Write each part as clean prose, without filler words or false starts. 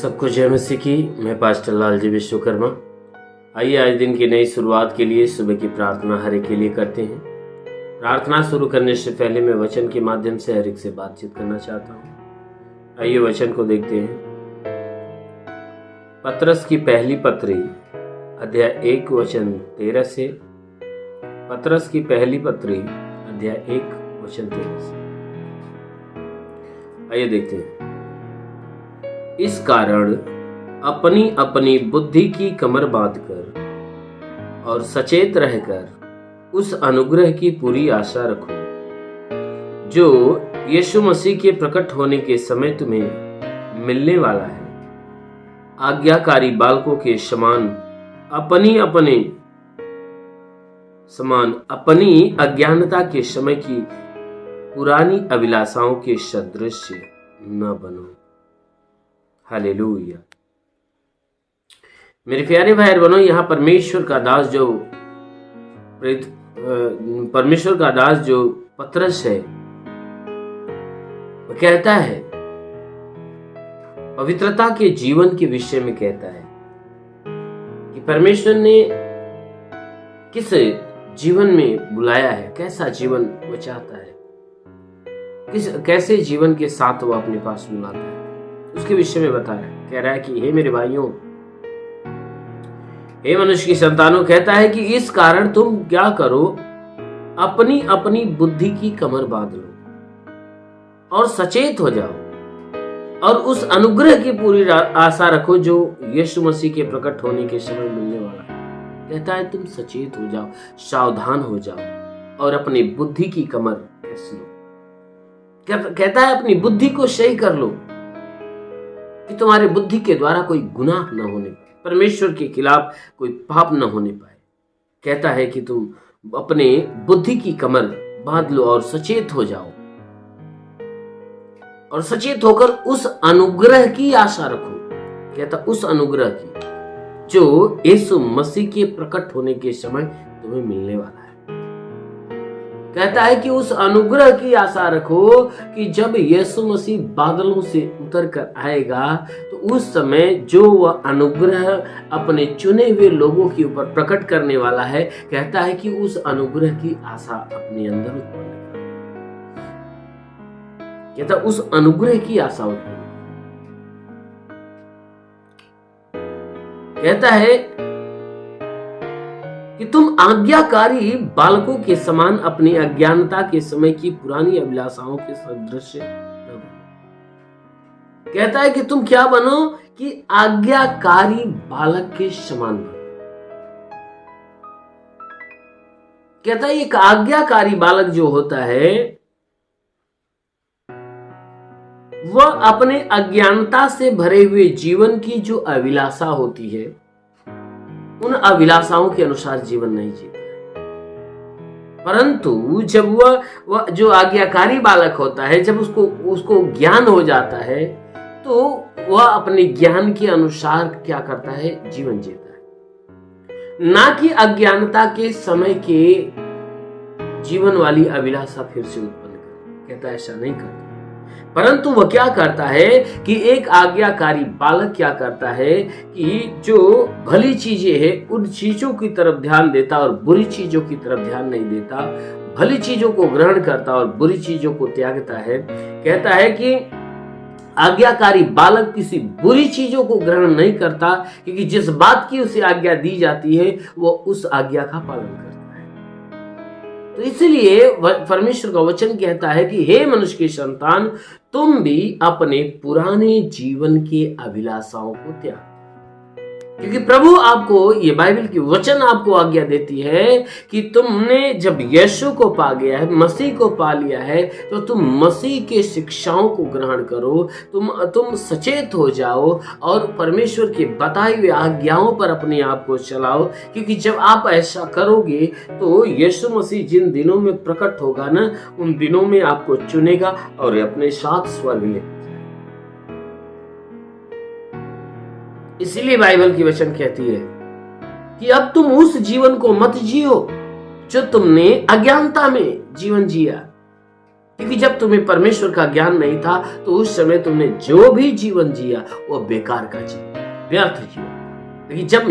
सबको जय मसीह की। मैं पास्टर लालजी विश्वकर्मा। आइए आज दिन की नई शुरुआत के लिए सुबह की प्रार्थना हर एक के लिए करते हैं। प्रार्थना शुरू करने से पहले मैं वचन के माध्यम से हर एक से बातचीत करना चाहता हूँ। आइए वचन को देखते हैं। पतरस की पहली पत्री अध्याय 1 वचन 13 से। पतरस की पहली पत्री अध्याय 1 वचन 13 से। आइए देखते हैं। इस कारण अपनी अपनी बुद्धि की कमर बांधकर और सचेत रहकर उस अनुग्रह की पूरी आशा रखो जो यीशु मसीह के प्रकट होने के समय तुम्हें मिलने वाला है। आज्ञाकारी बालकों के समान अपनी अज्ञानता के समय की पुरानी अभिलाषाओं के सदृश न बनो। हालेलुया। मेरे प्यारे भाई बहनों, यहाँ परमेश्वर का दास जो पतरस है वो कहता है, पवित्रता के जीवन के विषय में कहता है कि परमेश्वर ने किस जीवन में बुलाया है, कैसा जीवन वो चाहता है, कैसे जीवन के साथ वो अपने पास बुलाता है, उसके विषय में बताया। कह रहा है कि हे मेरे भाइयों, हे मनुष्य की संतानों, कहता है कि इस कारण तुम क्या करो, अपनी अपनी बुद्धि की कमर बांध लो और सचेत हो जाओ और उस अनुग्रह की पूरी आशा रखो जो यीशु मसीह के प्रकट होने के समय मिलने वाला है। कहता है तुम सचेत हो जाओ, सावधान हो जाओ और अपनी बुद्धि की कमर कस लो। कहता है अपनी बुद्धि को सही कर लो कि तुम्हारे बुद्धि के द्वारा कोई गुनाह न होने पाए, परमेश्वर के खिलाफ कोई पाप न होने पाए। कहता है कि तुम अपने बुद्धि की कमर बांध लो और सचेत हो जाओ और सचेत होकर उस अनुग्रह की आशा रखो। कहता उस अनुग्रह की जो यीशु मसीह के प्रकट होने के समय तुम्हें मिलने वाला है। कहता है कि उस अनुग्रह की आशा रखो कि जब यीशु मसीह बादलों से उतर कर आएगा तो उस समय जो वह अनुग्रह अपने चुने हुए लोगों के ऊपर प्रकट करने वाला है, कहता है कि उस अनुग्रह की आशा अपने अंदर उत्पन्न कर। कहता उस अनुग्रह की आशा उत्पन्न। कहता है कि तुम आज्ञाकारी बालकों के समान अपनी अज्ञानता के समय की पुरानी अभिलाषाओं के सदृश न बनो। कहता है कि तुम क्या बनो कि आज्ञाकारी बालक के समान बनो। कहता है एक आज्ञाकारी बालक जो होता है वह अपने अज्ञानता से भरे हुए जीवन की जो अभिलाषा होती है उन अभिलाषाओं के अनुसार जीवन नहीं जीता, परंतु जब वह जो आज्ञाकारी बालक होता है, जब उसको ज्ञान हो जाता है तो वह अपने ज्ञान के अनुसार क्या करता है, जीवन जीता है, ना कि अज्ञानता के समय के जीवन वाली अभिलाषा फिर से उत्पन्न कर। कहता है ऐसा नहीं करता, परंतु वह क्या करता है कि एक आज्ञाकारी बालक क्या करता है कि जो भली चीजें हैं उन चीजों की तरफ ध्यान देता और बुरी चीजों की तरफ ध्यान नहीं देता, भली चीजों को ग्रहण करता और बुरी चीजों को त्यागता है। कहता है कि आज्ञाकारी बालक किसी बुरी चीजों को ग्रहण नहीं करता, क्योंकि जिस बात की उसे आज्ञा दी जाती है वो उस आज्ञा का पालन करता है। तो इसलिए परमेश्वर का वचन कहता है कि हे मनुष्य की संतान, तुम भी अपने पुराने जीवन के अभिलाषाओं को त्याग, क्योंकि प्रभु आपको, ये बाइबल की वचन आपको आज्ञा देती है कि तुमने जब यीशु को पा गया है, मसीह को पा लिया है, तो तुम मसीह के शिक्षाओं को ग्रहण करो, तुम सचेत हो जाओ और परमेश्वर के बताए हुए आज्ञाओं पर अपने आप को चलाओ। क्योंकि जब आप ऐसा करोगे तो यीशु मसीह जिन दिनों में प्रकट होगा ना, उन दिनों में आपको चुनेगा और अपने साथ स्वर्ग ले। इसीलिए बाइबल की वचन कहती है कि अब तुम उस जीवन को मत जियो जो तुमने अज्ञानता में जीवन जिया। क्योंकि जब तुम्हें परमेश्वर का ज्ञान नहीं था तो उस समय तुमने जो भी जीवन जिया वो बेकार का जीवन, व्यर्थ जीवन। लेकिन जब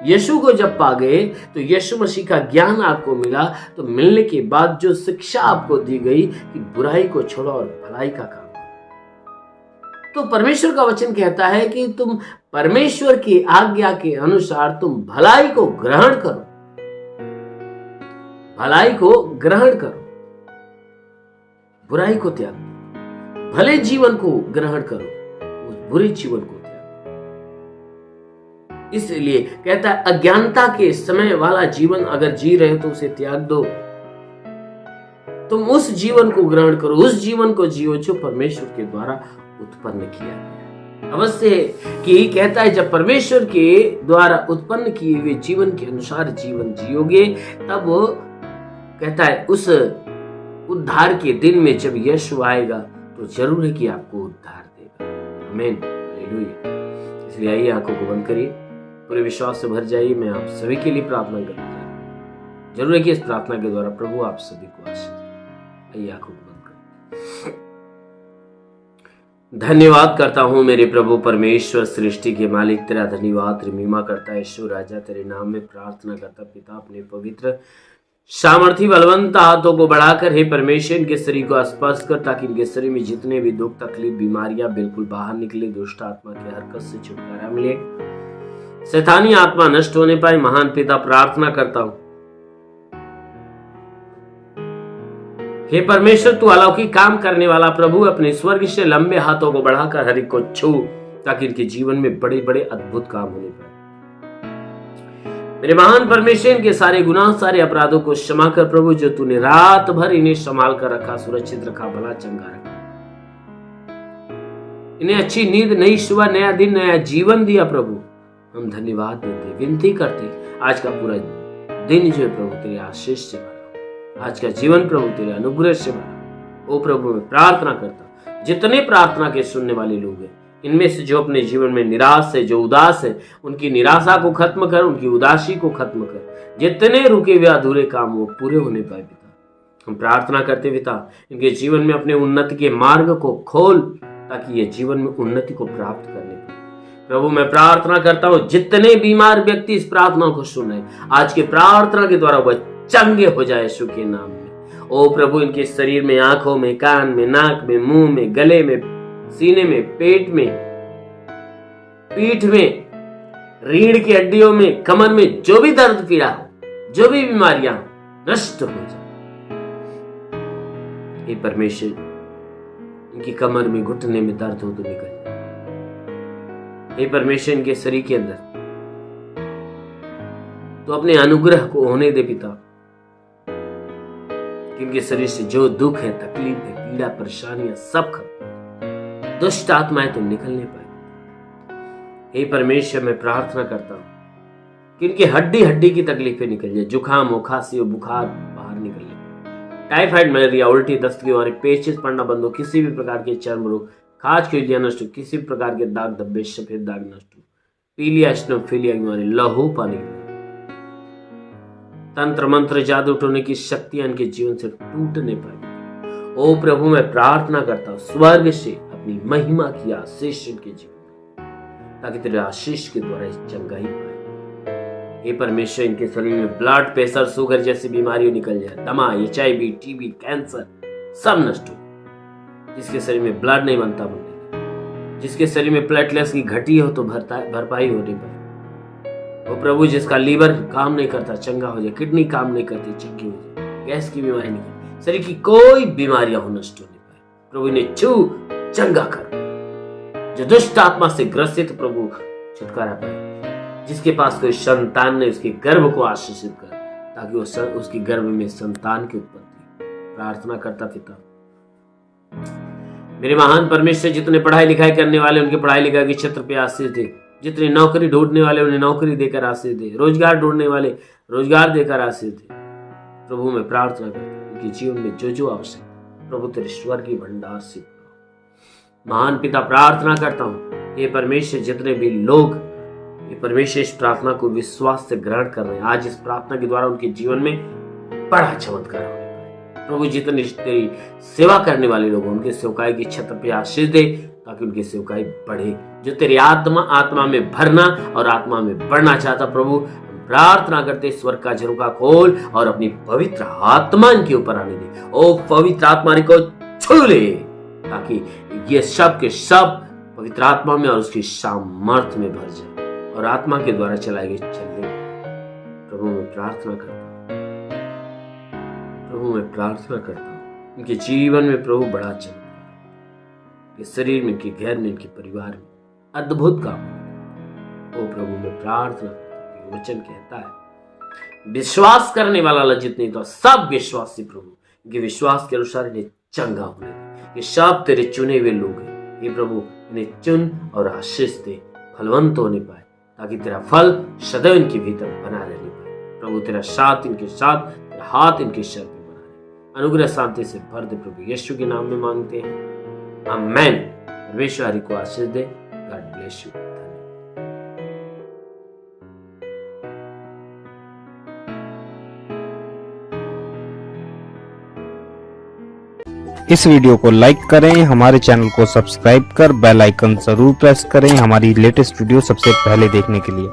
यीशु को जब पा गए तो यीशु मसीह का ज्ञान आपको मिला, तो मिलने के बाद जो शिक्षा आपको दी गई कि बुराई को छोड़ो और भलाई का काम करो, तो परमेश्वर का वचन कहता है कि तुम परमेश्वर की आज्ञा के अनुसार तुम भलाई को ग्रहण करो, भलाई को ग्रहण करो, बुराई को त्याग दो, भले जीवन को ग्रहण करो, उस बुरे जीवन को त्याग। इसलिए कहता है अज्ञानता के समय वाला जीवन अगर जी रहे हो तो उसे त्याग दो, तुम उस जीवन को ग्रहण करो, उस जीवन को जियो जो परमेश्वर के द्वारा उत्पन्न किया गया। अवश्य है कि कहता है जब परमेश्वर के द्वारा उत्पन्न किए हुए जीवन के अनुसार जीवन जियोगे, तब वो कहता है उस उद्धार के दिन में जब यीशु आएगा तो जरूर है कि आपको उद्धार देगा। आमीन, हालेलुया। इसलिए आइए आंखों को बंद करिए, पूरे विश्वास से भर जाइए। मैं आप सभी के लिए प्रार्थना करता हूं, जरूर है कि इस प्रार्थना के द्वारा प्रभु आप सभी को आशीष दे। आइए आंखों को बंद करिए। धन्यवाद करता हूं मेरे प्रभु परमेश्वर, सृष्टि के मालिक, तेरा धन्यवाद महिमा करता है ईश्वर राजा, तेरे नाम में प्रार्थना करता पिता, अपने पवित्र सामर्थी बलवंत हाथों को बढ़ाकर हे परमेश्वर इनके शरीर को स्पर्श कर, ताकि इनके शरीर में जितने भी दुख तकलीफ बीमारियां बिल्कुल बाहर निकले, दुष्ट आत्मा की हरकत से छुटकारा मिले, शैतानी आत्मा नष्ट होने पाए। महान पिता प्रार्थना करता हूं हे परमेश्वर तू अलौकिक काम करने वाला प्रभु, अपने स्वर्ग से लंबे हाथों को बढ़ाकर हर एक को छू, ताकि इनके जीवन में बड़े बड़े अद्भुत काम होने पाए। मेरे महान परमेश्वर इनके सारे गुनाह सारे अपराधों को क्षमा कर प्रभु, जो तूने रात भर इन्हें संभाल कर रखा, सुरक्षित रखा, भला चंगा रखा, इन्हें अच्छी नींद, नई सुबह, नया दिन, नया जीवन दिया प्रभु। हम धन्यवाद देते, विनती करते आज का पूरा दिन जो है प्रभु तेरे आशीष से भरा, आज का जीवन प्रभु तेरे अनुग्रह से भरा। ओ प्रभु मैं प्रार्थना करता जितने प्रार्थना के सुनने वाले लोग हैं, इनमें से जो अपने जीवन में निराश है, जो उदास है, उनकी निराशा को खत्म कर, उनकी उदासी को खत्म कर, जितने रुके हुए अधूरे काम वो पूरे होने पाए पिता। हम प्रार्थना करते पिता इनके जीवन में अपने उन्नति के मार्ग को खोल, ताकि ये जीवन में उन्नति को प्राप्त करने पाए। प्रभु मैं प्रार्थना करता हूँ जितने बीमार व्यक्ति इस प्रार्थना को सुने, आज के प्रार्थना के द्वारा वह चंगे हो जाए यीशु के नाम में। ओ प्रभु इनके शरीर में, आंखों में, कान में, नाक में, मुंह में, गले में, सीने में, पेट में, पीठ में, रीढ़ की हड्डियों में, कमर में जो भी दर्द पीड़ा हो, जो भी बीमारियां नष्ट हो जाए। हे परमेश्वर इनकी कमर में, घुटने में दर्द हो तो निकल जाए। हे परमेश्वर इनके शरीर के अंदर तो अपने अनुग्रह को होने दे पिता, इनके शरीर से जो दुख है, तकलीफ है, पीड़ा, परेशानियां सब खत्म, दुष्ट आत्माएं तो निकलने पाए। हे परमेश्वर मैं प्रार्थना करता हूं कि इनकी हड्डी हड्डी की तकलीफें निकल जाए, जुकाम हो, खांसी हो, बुखार बाहर निकल जाए, टाइफाइड, मलेरिया, उल्टी, दस्त की बीमारी, पेचिश पड़ना बंद हो, किसी भी प्रकार के चर्म रोग, खाज की उलटियां नष्ट हो, किसी भी प्रकार के दाग धब्बे, सफेद दाग नष्ट हो, पीलिया, एस्नोफिलिया की बीमारी, लहू पानी, तंत्र मंत्र जादू टोने की शक्तियां इनके जीवन से टूटने पाए। ओ प्रभु मैं प्रार्थना करता हूं स्वर्ग से अपनी महिमा की आशीष इनके जीवन में, ताकि तेरे आशीष के द्वारा चंगाई पाए। हे परमेश्वर इनके शरीर में ब्लड प्रेशर, शुगर जैसी बीमारियां निकल जाए, दमा, HIV, TB, कैंसर सब नष्ट हो। जिसके शरीर में ब्लड नहीं बनता बनने, जिसके शरीर में प्लेटलेट्स की घटी हो तो भरपाई होने पाए। वो प्रभु जिसका लीवर काम नहीं करता चंगा हो जाए, किडनी काम नहीं करती चंगी हो जाए, गैस की बीमारी नहीं, शरीर की कोई बीमारियां हो नष्ट होने पाए। प्रभु इन्हें छू चंगा कर, जो दुष्ट आत्मा से ग्रसित प्रभु छुटकारा पाए। जिसके पास कोई संतान नहीं उसके गर्भ को आशीषित कर, ताकि वो उसकी गर्भ में संतान की उत्पत्ति। प्रार्थना करता पिता मेरे महान परमेश्वर, जितने पढ़ाई लिखाई करने वाले उनके पढ़ाई लिखाई के क्षेत्र पे आशीष दे, जितने नौकरी ढूंढने वाले उन्हें नौकरी देकर आशीष दे, रोजगार ढूंढने वाले रोजगार देकर आशीष दे। प्रभु मैं प्रार्थना करता हूं उनके जीवन में जो जो आवश्यक प्रभु तेरे स्वर्गीय भंडार से। महान पिता प्रार्थना करता हूं ये परमेश्वर जितने भी लोग ये परमेश्वर इस प्रार्थना को विश्वास से ग्रहण कर रहे हैं, आज इस प्रार्थना के द्वारा उनके जीवन में बड़ा चमत्कार होने पाए। प्रभु जितने तेरी सेवा करने वाले लोग उनके सेवकाई की छत पे आशीष दे, ताकि उनकी सेवकाई बढ़े। जो तेरी आत्मा में भरना और आत्मा में बढ़ना चाहता प्रभु, प्रार्थना करते स्वर्ग का झरोखा खोल और अपनी पवित्र आत्मा इनके ऊपर आने दे। ओ पवित्र आत्मा को छू ले, ताकि ये सब के सब पवित्र आत्मा में और उसकी सामर्थ्य में भर जाए और आत्मा के द्वारा चलाए गए चलने। प्रभु मैं प्रार्थना करता हूँ, प्रभु मैं प्रार्थना करता हूँ इनके जीवन में प्रभु बड़ा चमत्कार, इनके शरीर में, इनके घर में, इनके परिवार में अद्भुत काम। ओ प्रभु मैं प्रार्थना करता हूँ, वचन कहता है विश्वास करने वाला लज्जित नहीं तो सब विश्वासी प्रभु इनके विश्वास के अनुसार इन्हें चंगा होने दे। ये सब तेरे चुने हुए लोग हैं, ये प्रभु इन्हें चुन और आशीष दे, फलवंत होने पाए, ताकि तेरा फल सदैव इनके भीतर बना रहने पाए। प्रभु तेरा साथ इनके साथ, तेरा हाथ इनके सर पे बना रहे। अनुग्रह शांति से भर दे प्रभु, यीशु के नाम में मांगते हैं, आमेन। परमेश्वर हरि को आशीष दे। God bless you. इस वीडियो को लाइक करें, हमारे चैनल को सब्सक्राइब कर बेल आइकन जरूर प्रेस करें हमारी लेटेस्ट वीडियो सबसे पहले देखने के लिए।